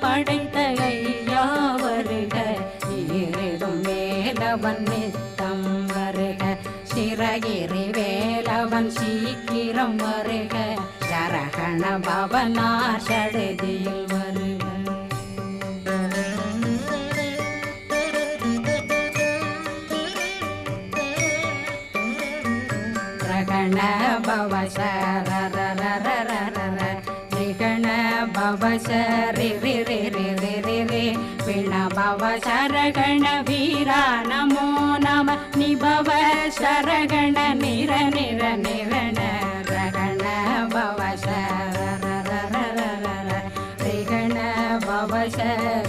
படைத்த ஐயா வருக, ஈரிடும் வேலவன் நித்தம் வருக, சிறகிரி வேலவன் சீக்கிரம் வருக, சரகண பவனார் சடுதியில் வருக. ரகண பவ சரரரரரர ரிகண பவ சரி ரி ரி ரி ரி ரி ரி பிண பவ சரகண வீரா நமோ நம நிபவ சரகண நிர நிர நிரண ரகண பவ சரரரரரர ரிகண பவ சரி